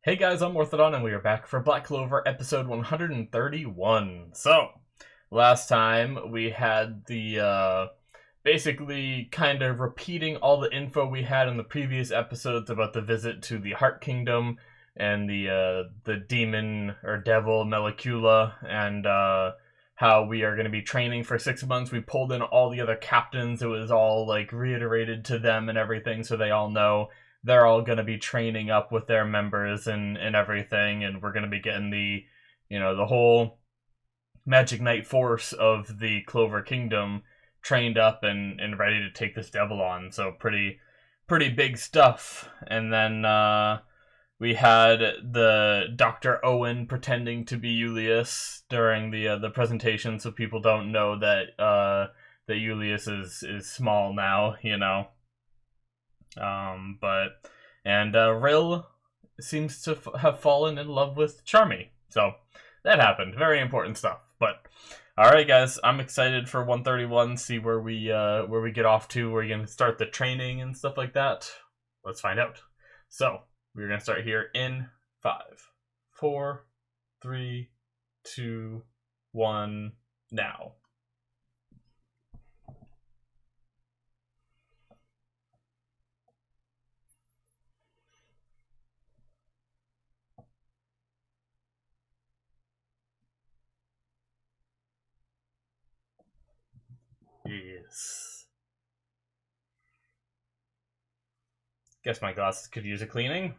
Hey guys, I'm Morthadon, and we are back for Black Clover episode 131. So, last time we had basically kind of repeating all the info we had in the previous episodes about the visit to the Heart Kingdom and the demon or devil Melicula, and how we are going to be training for 6 months. We pulled in all the other captains. It was all like reiterated to them and everything, so they all know they're all going to be training up with their members and everything, and we're going to be getting the whole Magic Knight force of the Clover Kingdom trained up and ready to take this devil on. So pretty big stuff. And then we had the Dr. Owen pretending to be Julius during the presentation, so people don't know that that Julius is small now, Rill seems to have fallen in love with Charmy. So that happened. Very important stuff. But alright guys, I'm excited for 131, see where we get off to. We're gonna start the training and stuff like that. Let's find out. So we're gonna start here in 5, 4, 3, 2, 1, now. Yes. Guess my glasses could use a cleaning.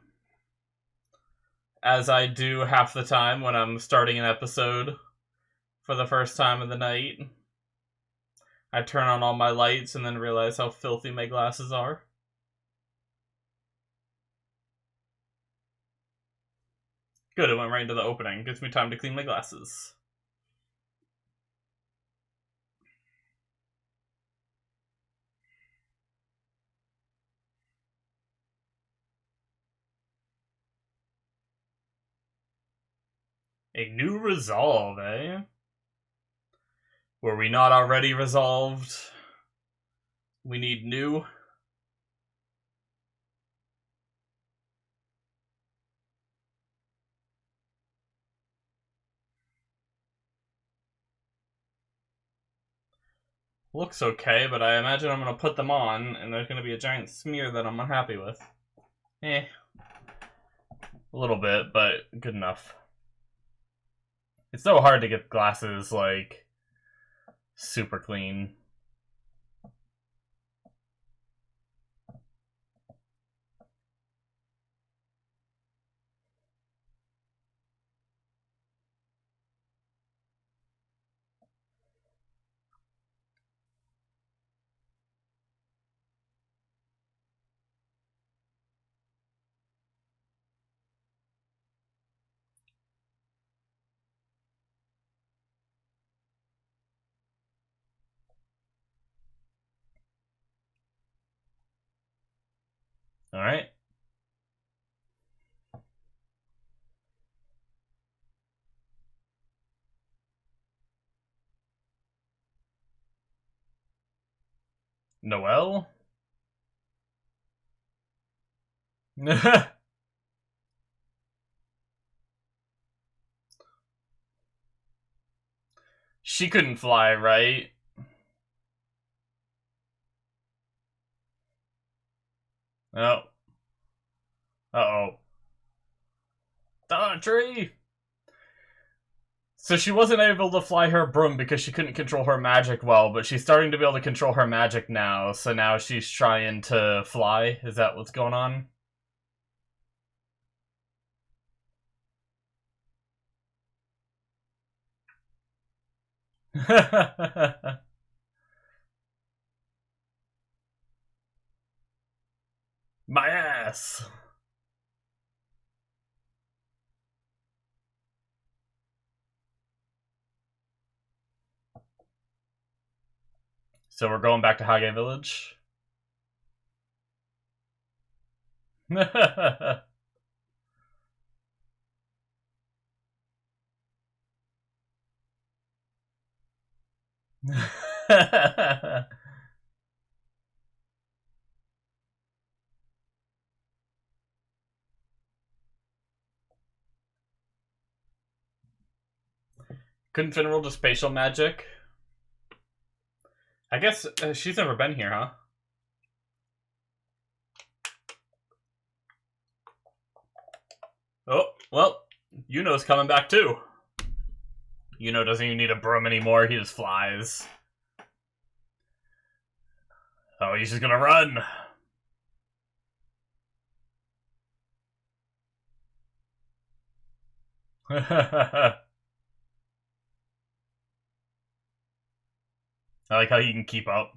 As I do half the time when I'm starting an episode for the first time of the night. I turn on all my lights and then realize how filthy my glasses are. Good, it went right into the opening. Gives me time to clean my glasses. A new resolve, eh? Were we not already resolved? We need new. Looks okay, but I imagine I'm going to put them on, and there's going to be a giant smear that I'm unhappy with. A little bit, but good enough. It's so hard to get glasses, like, super clean. Alright. Noelle? She couldn't fly, right? Oh. Uh-oh. Tree! So she wasn't able to fly her broom because she couldn't control her magic well, but she's starting to be able to control her magic now, so now she's trying to fly? Is that what's going on? My ass! So we're going back to Hage Village? Couldn't Finral just spatial magic? I guess she's never been here, huh? Oh, well, Yuno's coming back too. Yuno doesn't even need a broom anymore, he just flies. Oh, he's just gonna run. I like how he can keep up.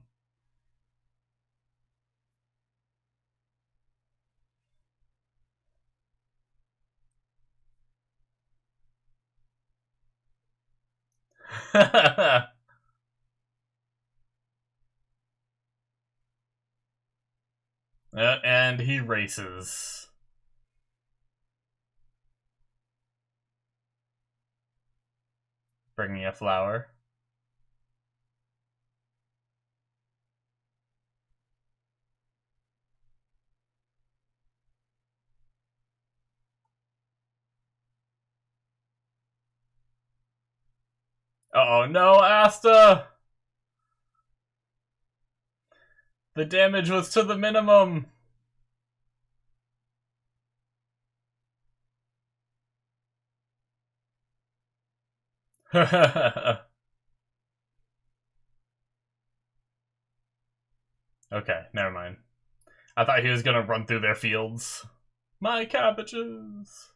And he races. Bringing a flower. Oh no, Asta! The damage was to the minimum. Okay, never mind. I thought he was gonna run through their fields. My cabbages!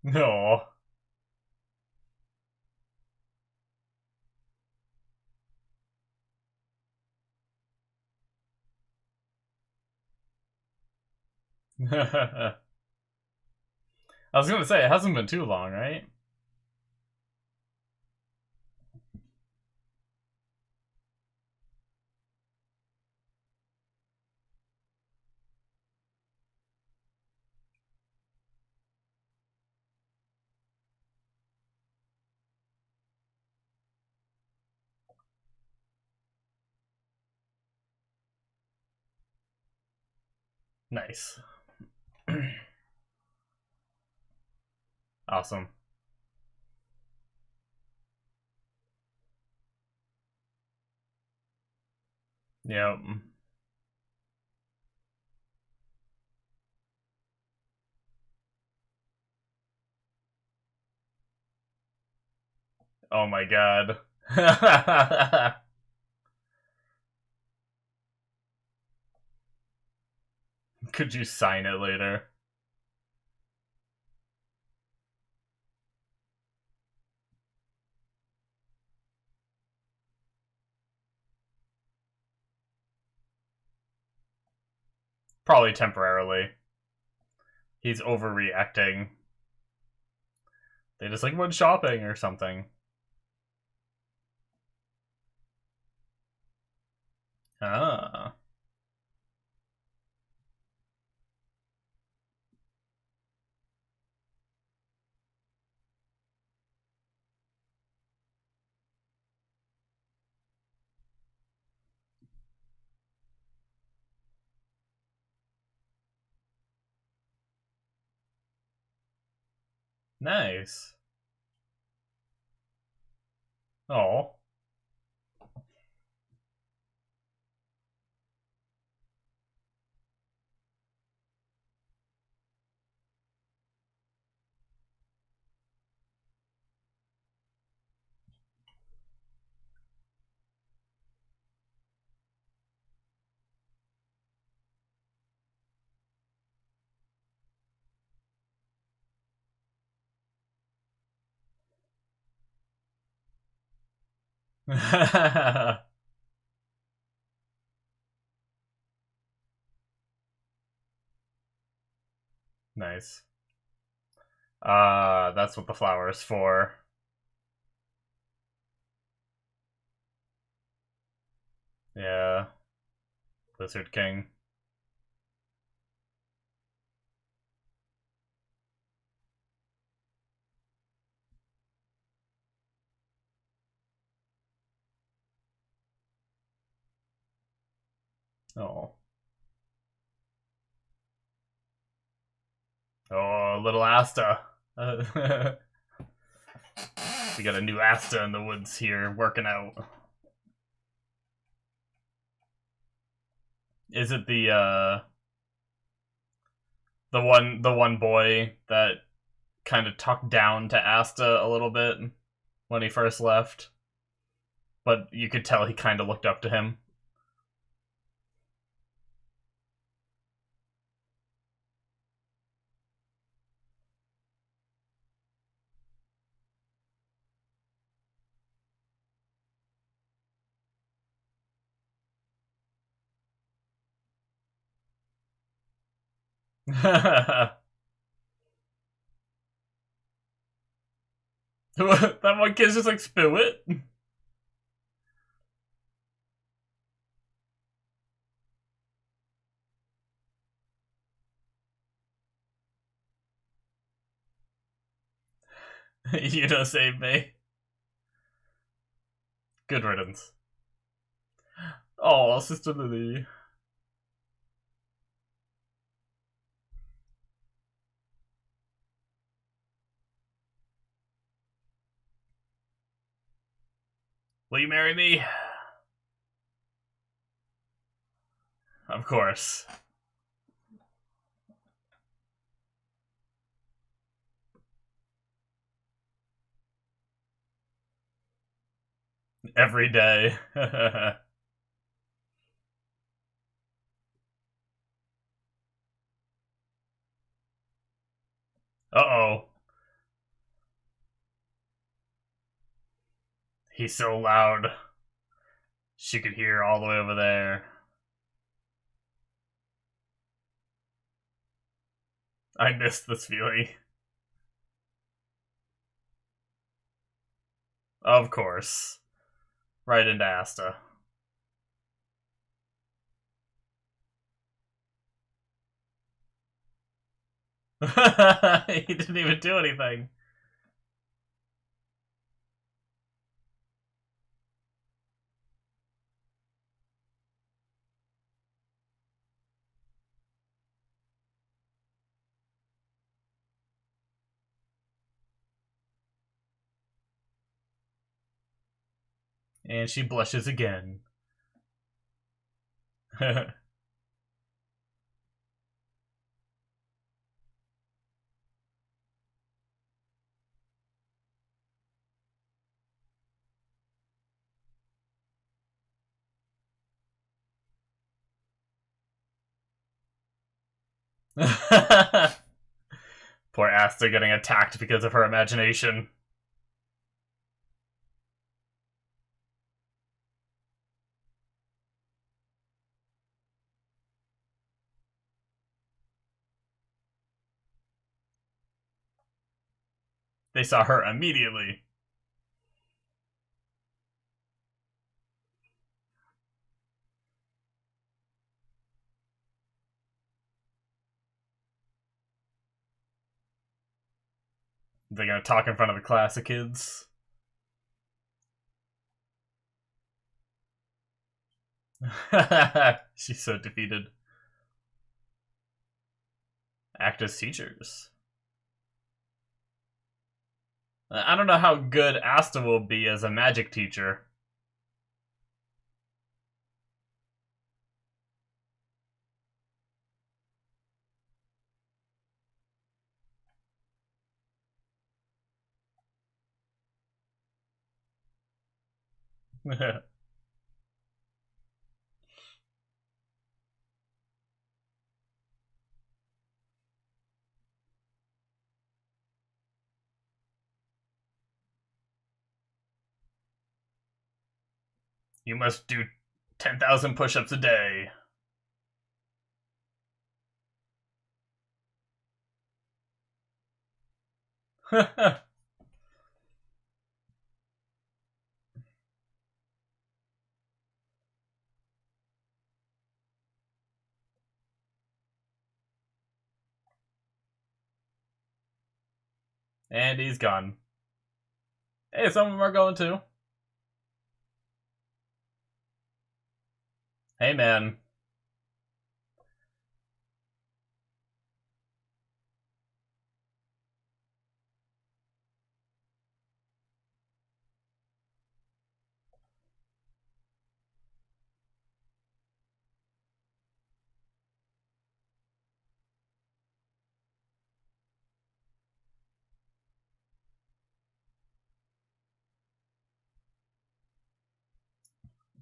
No. I was gonna say, it hasn't been too long, right? Nice. Awesome. Yep. Oh my god. Could you sign it later? Probably temporarily. He's overreacting. They just like went shopping or something. Ah. Nice. Oh. Nice. That's what the flower is for. Yeah. Lizard King. Oh. Oh, little Asta. We got a new Asta in the woods here, working out. Is it the one boy that kind of talked down to Asta a little bit when he first left? But you could tell he kind of looked up to him. That one kid's just like, spew it. You don't save me. Good riddance. Oh, Sister Lily. Will you marry me? Of course. Every day. Uh-oh. He's so loud. She could hear all the way over there. I missed this feeling. Of course. Right into Asta. He didn't even do anything. And she blushes again. Poor Asta getting attacked because of her imagination. They saw her immediately. They're gonna talk in front of the class of kids. She's so defeated. Act as teachers. I don't know how good Asta will be as a magic teacher. You must do 10,000 push-ups a day. And he's gone. Hey, some of them are going too. Hey, man.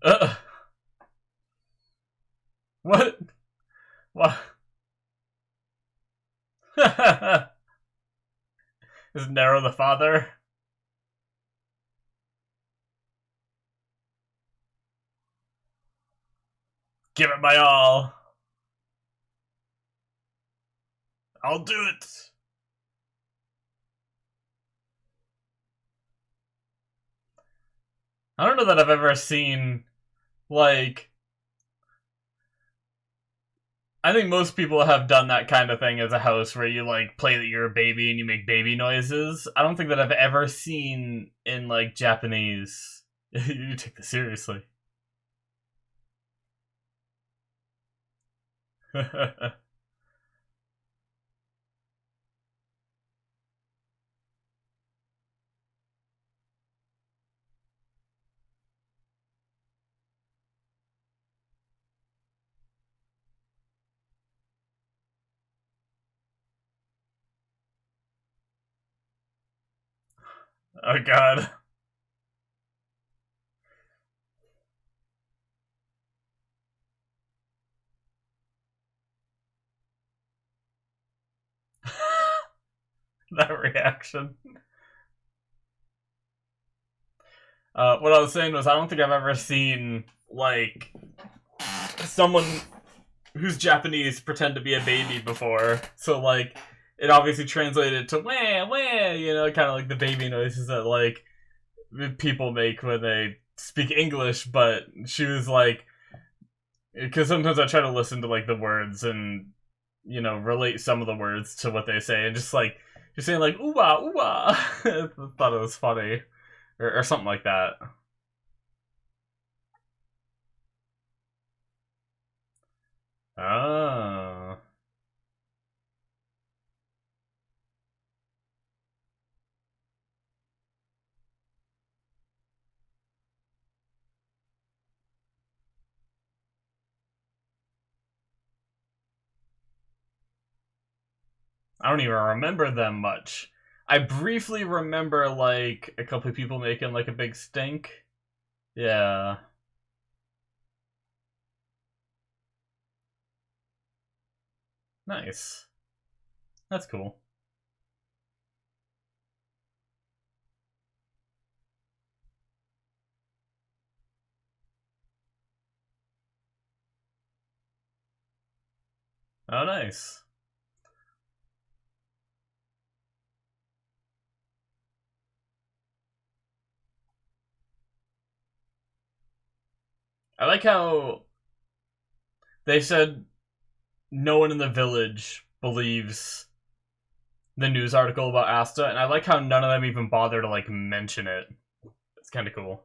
Uh, what? What? Is Nero the father? Give it my all. I'll do it. I don't know that I've ever seen, like, I think most people have done that kind of thing as a house where you, like, play that you're a baby and you make baby noises. I don't think that I've ever seen in, like, Japanese. You take this seriously. Oh, God. That reaction. What I was saying was, I don't think I've ever seen, like, someone who's Japanese pretend to be a baby before. So, like, it obviously translated to wah, wah, you know, kind of like the baby noises that, like, people make when they speak English, but she was like, because sometimes I try to listen to, like, the words and, you know, relate some of the words to what they say, and just, like, just saying, like, ooh ah, ooh ah. I thought it was funny. Or something like that. Oh. I don't even remember them much. I briefly remember, like, a couple of people making, like, a big stink. Yeah. Nice. That's cool. Oh, nice. I like how they said no one in the village believes the news article about Asta, and I like how none of them even bother to, like, mention it. It's kind of cool.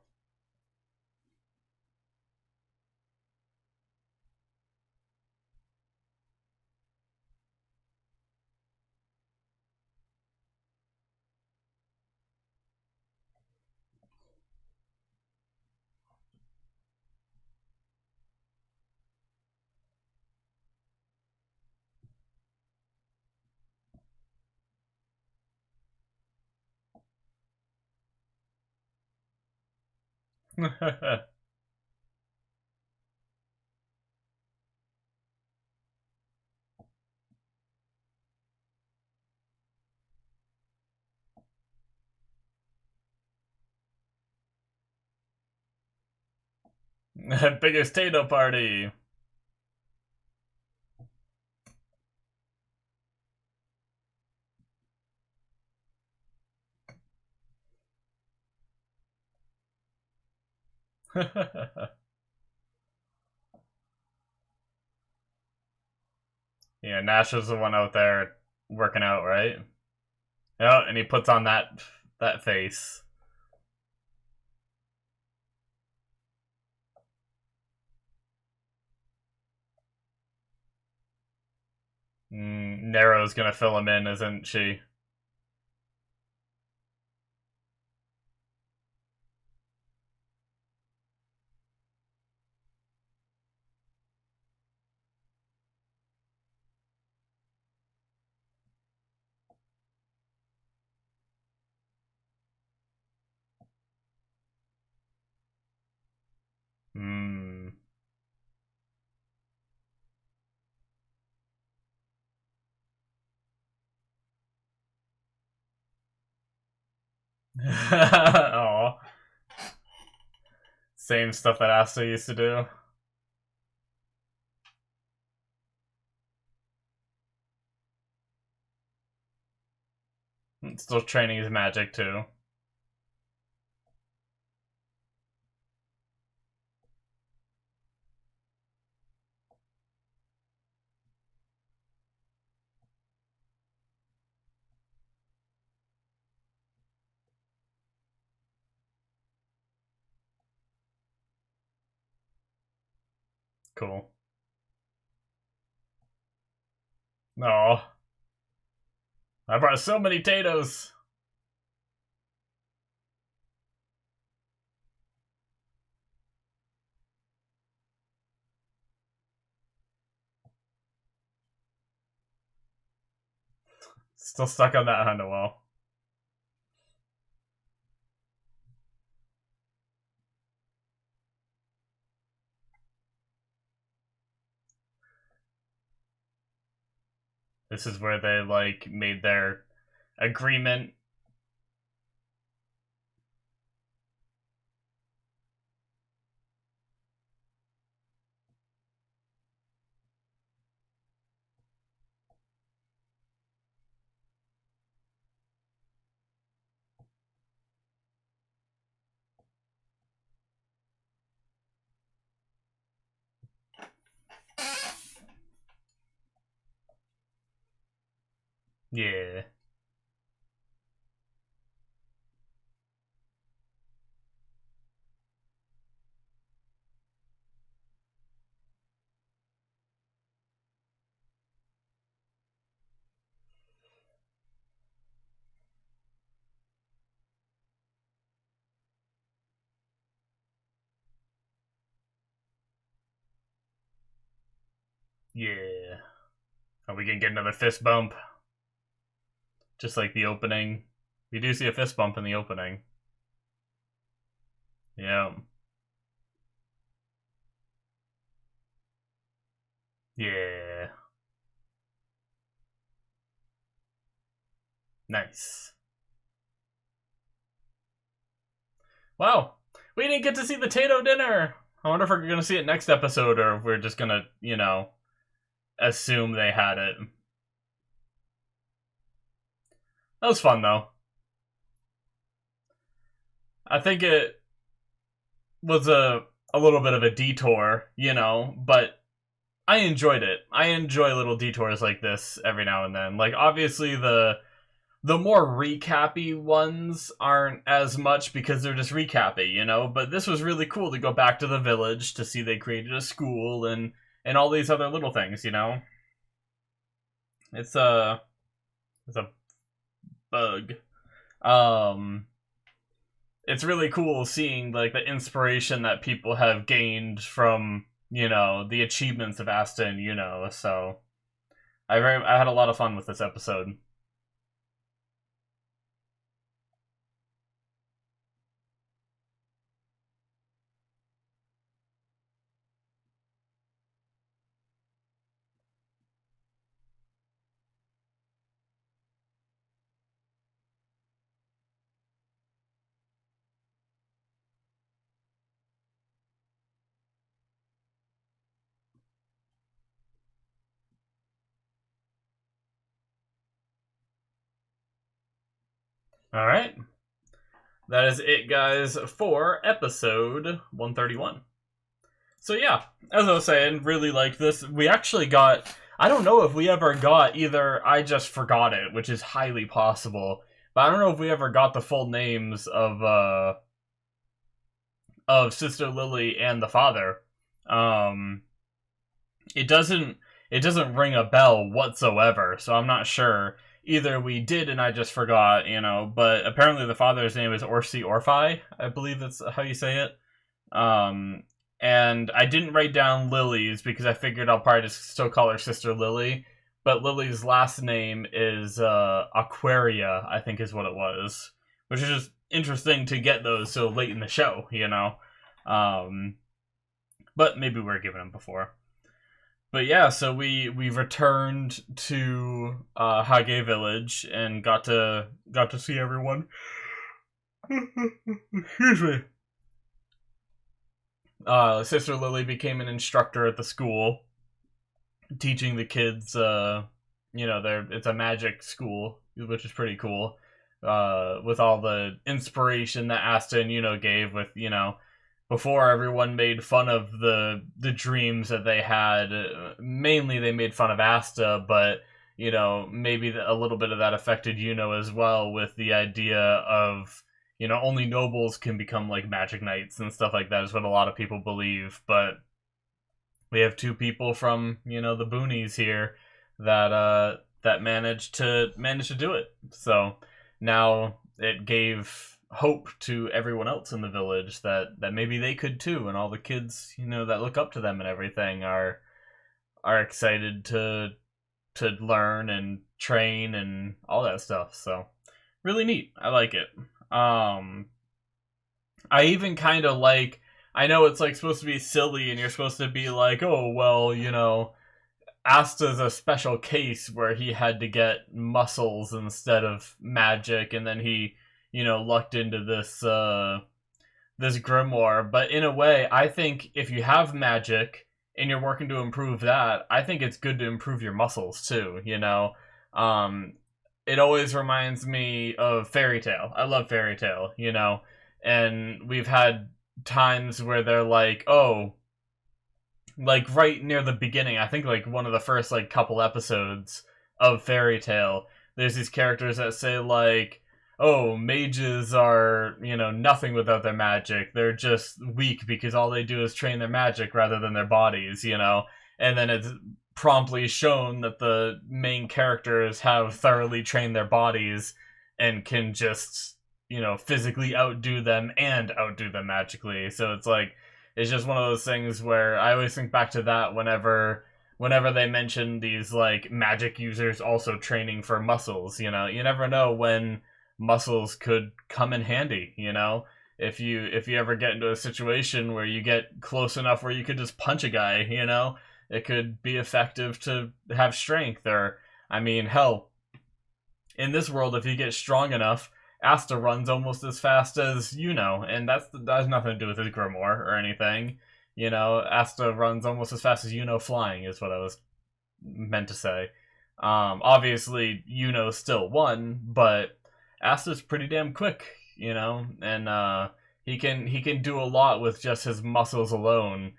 Biggest Tato party. Yeah, Nash was the one out there working out, right? Oh, and he puts on that face. Nero's gonna fill him in, isn't she? Hmm. Aw. Same stuff that Asta used to do. Still training his magic, too. Cool. Aw. I brought so many potatoes. Still stuck on that Honeywell. This is where they, like, made their agreement. Yeah. Yeah. Are we gonna get another fist bump? Just like the opening. We do see a fist bump in the opening. Yeah. Yeah. Nice. Wow. We didn't get to see the Tato dinner. I wonder if we're gonna see it next episode or if we're just gonna, you know, assume they had it. That was fun though. I think it was a little bit of a detour, you know, but I enjoyed it. I enjoy little detours like this every now and then. Like obviously the more recappy ones aren't as much because they're just recappy, you know, but this was really cool to go back to the village to see they created a school and all these other little things, you know. It's a bug. Um it's really cool seeing like the inspiration that people have gained from, you know, the achievements of Asta and Yuno. So I had a lot of fun with this episode. All right. That is it, guys, for episode 131. So yeah, as I was saying, really like this. We actually got, I don't know if we ever got either I just forgot it, which is highly possible, but I don't know if we ever got the full names of Sister Lily and the father. It doesn't ring a bell whatsoever, so I'm not sure. Either we did and I just forgot, but apparently the father's name is Orphi, I believe that's how you say it. And I didn't write down Lily's because I figured I'll probably just still call her Sister Lily, but Lily's last name is Aquaria, I think is what it was, which is just interesting to get those so late in the show, but maybe we were given them before. But yeah, so we returned to Hage Village and got to see everyone. Excuse me. Sister Lily became an instructor at the school, teaching the kids. It's a magic school, which is pretty cool. With all the inspiration that Asta and Yuno gave, with before everyone made fun of the dreams that they had. Mainly they made fun of Asta, but maybe a little bit of that affected Yuno as well, with the idea of only nobles can become like magic knights and stuff like that, is what a lot of people believe. But we have two people from the boonies here that managed to do it. So now it gave hope to everyone else in the village that maybe they could too, and all the kids that look up to them and everything are excited to learn and train and all that stuff. So really neat. I like it. I even kind of like, I know it's like supposed to be silly and you're supposed to be like, oh well, Asta's a special case where he had to get muscles instead of magic, and then he lucked into this grimoire. But in a way, I think if you have magic and you're working to improve that, I think it's good to improve your muscles too. It always reminds me of Fairy Tail. I love Fairy Tail, and we've had times where they're like, oh, like right near the beginning, I think like one of the first like couple episodes of Fairy Tail, there's these characters that say like, oh, mages are, nothing without their magic. They're just weak because all they do is train their magic rather than their bodies, And then it's promptly shown that the main characters have thoroughly trained their bodies and can just, physically outdo them and outdo them magically. So it's like, it's just one of those things where I always think back to that whenever they mention these, like, magic users also training for muscles, You never know when muscles could come in handy, if you ever get into a situation where you get close enough where you could just punch a guy, it could be effective to have strength. Or, I mean, hell, in this world, if you get strong enough, Asta runs almost as fast as and that has nothing to do with his grimoire or anything. Asta runs almost as fast as flying, is what I was meant to say. Obviously still won, but Asta's pretty damn quick, and he can do a lot with just his muscles alone,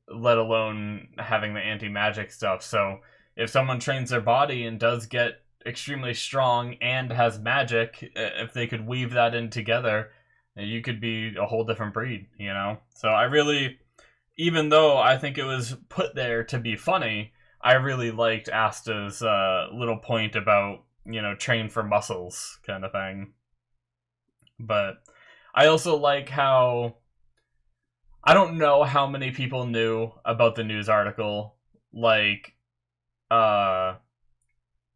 let alone having the anti-magic stuff. So if someone trains their body and does get extremely strong and has magic, if they could weave that in together, you could be a whole different breed, So I really, even though I think it was put there to be funny, I really liked Asta's little point about train for muscles kind of thing. But I also like how, I don't know how many people knew about the news article. Like,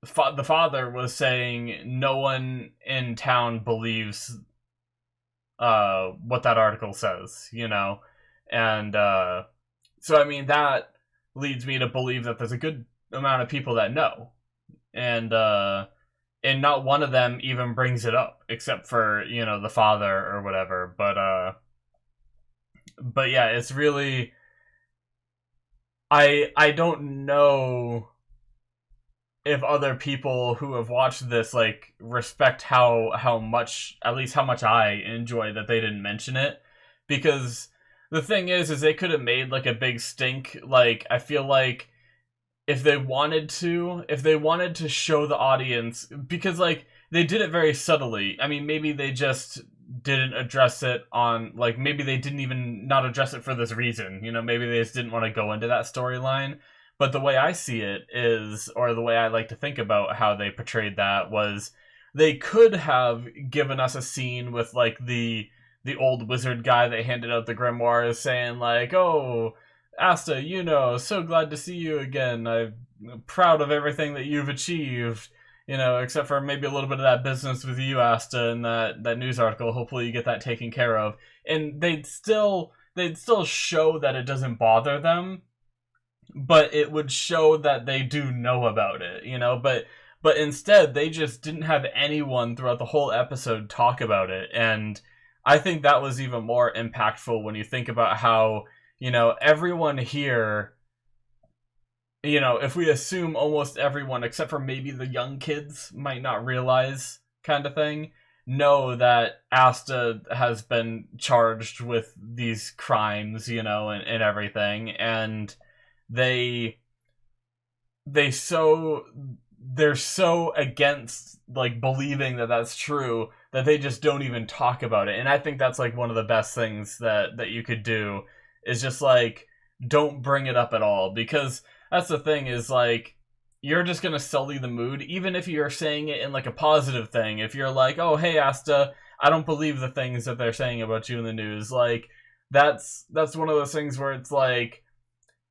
the father was saying no one in town believes what that article says, and so I mean that leads me to believe that there's a good amount of people that know, and not one of them even brings it up, except for the father or whatever. But yeah, it's really, I don't know if other people who have watched this like respect how much, at least how much I enjoy that they didn't mention it, because the thing is they could have made like a big stink. Like, I feel like if they wanted to show the audience, because like they did it very subtly. I mean, maybe they just didn't address it on, like, maybe they didn't even not address it for this reason. You know, maybe they just didn't want to go into that storyline. But the way I see it is, or the way I like to think about how they portrayed that was, they could have given us a scene with, like, the old wizard guy that handed out the grimoires saying, like, oh, Asta, you know, so glad to see you again. I'm proud of everything that you've achieved. You know, except for maybe a little bit of that business with you, Asta, and that news article. Hopefully you get that taken care of. And they'd still show that it doesn't bother them, but it would show that they do know about it, you know? But instead, they just didn't have anyone throughout the whole episode talk about it. And I think that was even more impactful when you think about how, you know, everyone here, you know, if we assume almost everyone, except for maybe the young kids, might not realize kind of thing, know that Asta has been charged with these crimes, you know, and everything. And they're so against, like, believing that that's true that they just don't even talk about it. And I think that's, like, one of the best things that you could do is just, like, don't bring it up at all, because that's the thing is, like, you're just gonna sully the mood, even if you're saying it in, like, a positive thing. If you're like, oh, hey, Asta, I don't believe the things that they're saying about you in the news, like, that's one of those things where it's like,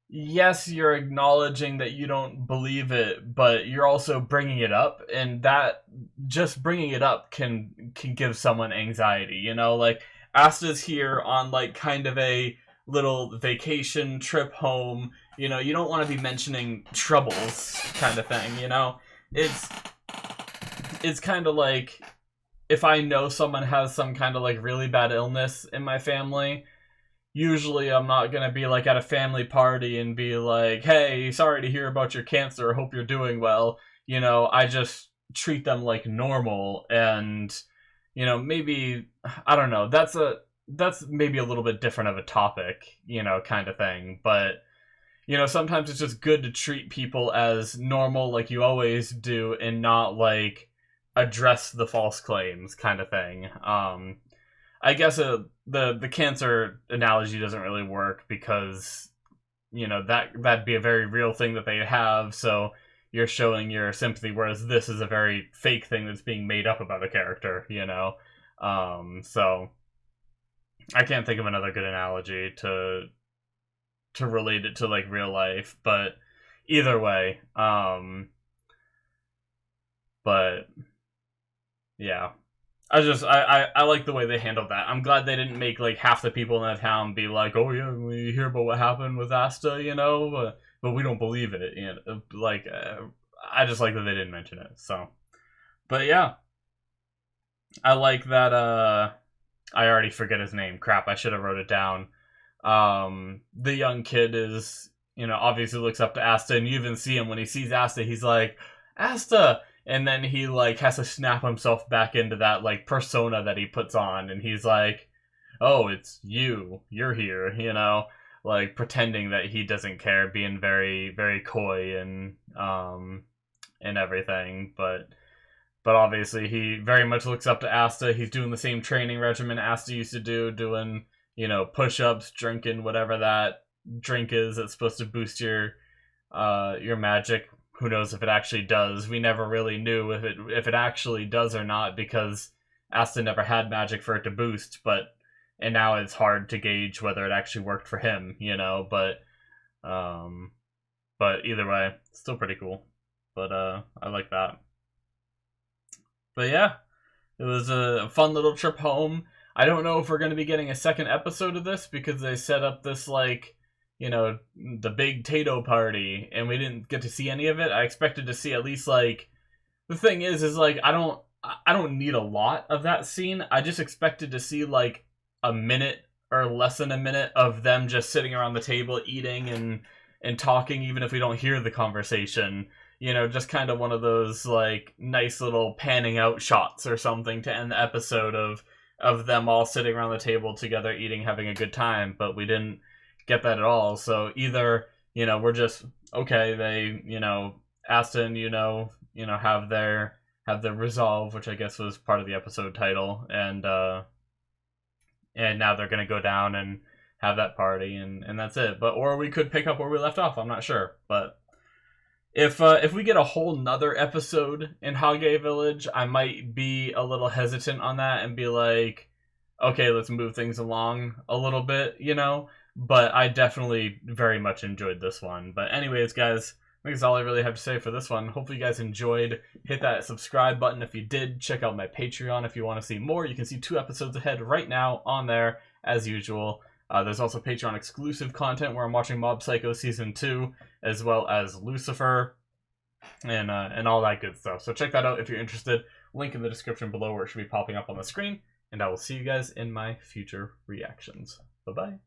yes, you're acknowledging that you don't believe it, but you're also bringing it up, and that just bringing it up can give someone anxiety, you know? Like, Asta's here on, like, kind of a little vacation trip home, you know, you don't want to be mentioning troubles kind of thing, you know? It's kind of like, if I know someone has some kind of, like, really bad illness in my family, usually I'm not going to be, like, at a family party and be like, hey, sorry to hear about your cancer, hope you're doing well. You know, I just treat them like normal, and, you know, maybe, I don't know, that's maybe a little bit different of a topic, you know, kind of thing. But, you know, sometimes it's just good to treat people as normal like you always do and not, like, address the false claims kind of thing. I guess the cancer analogy doesn't really work because, you know, that'd be a very real thing that they have, so you're showing your sympathy, whereas this is a very fake thing that's being made up about a character, you know? So I can't think of another good analogy to relate it to, like, real life, but either way, but yeah. I like the way they handled that. I'm glad they didn't make, like, half the people in that town be like, oh yeah, we hear about what happened with Asta, you know, but we don't believe it, you know, like, I just like that they didn't mention it, so. But yeah, I like that, I already forget his name, crap, I should have wrote it down. The young kid is, you know, obviously looks up to Asta, and you even see him when he sees Asta, he's like, Asta! And then he, like, has to snap himself back into that, like, persona that he puts on. And he's like, oh, it's you. You're here, you know? Like, pretending that he doesn't care, being very, very coy and everything. But obviously he very much looks up to Asta. He's doing the same training regimen Asta used to do, doing, you know, push-ups, drinking whatever that drink is that's supposed to boost your magic. Who knows if it actually does? We never really knew if it actually does or not, because Asta never had magic for it to boost, and now it's hard to gauge whether it actually worked for him, you know, but either way, still pretty cool. But I like that. But yeah, it was a fun little trip home. I don't know if we're going to be getting a second episode of this, because they set up this, like, you know, the big Tato party, and we didn't get to see any of it. I expected to see at least, like, the thing is like, I don't need a lot of that scene. I just expected to see, like, a minute or less than a minute of them just sitting around the table eating and talking, even if we don't hear the conversation. You know, just kind of one of those, like, nice little panning out shots or something to end the episode of them all sitting around the table together eating, having a good time, but we didn't get that at all. So either, you know, we're just, okay, they, you know, Asta and, you know, have their have the resolve, which I guess was part of the episode title, and now they're gonna go down and have that party, and that's it. But or we could pick up where we left off. I'm not sure, but if we get a whole nother episode in Hage Village, I might be a little hesitant on that and be like, okay, let's move things along a little bit, you know? But I definitely very much enjoyed this one. But anyways, guys, I think that's all I really have to say for this one. Hopefully you guys enjoyed. Hit that subscribe button if you did. Check out my Patreon if you want to see more. You can see 2 episodes ahead right now on there, as usual. There's also Patreon exclusive content where I'm watching Mob Psycho Season 2, as well as Lucifer, and all that good stuff. So check that out if you're interested. Link in the description below where it should be popping up on the screen. And I will see you guys in my future reactions. Bye-bye.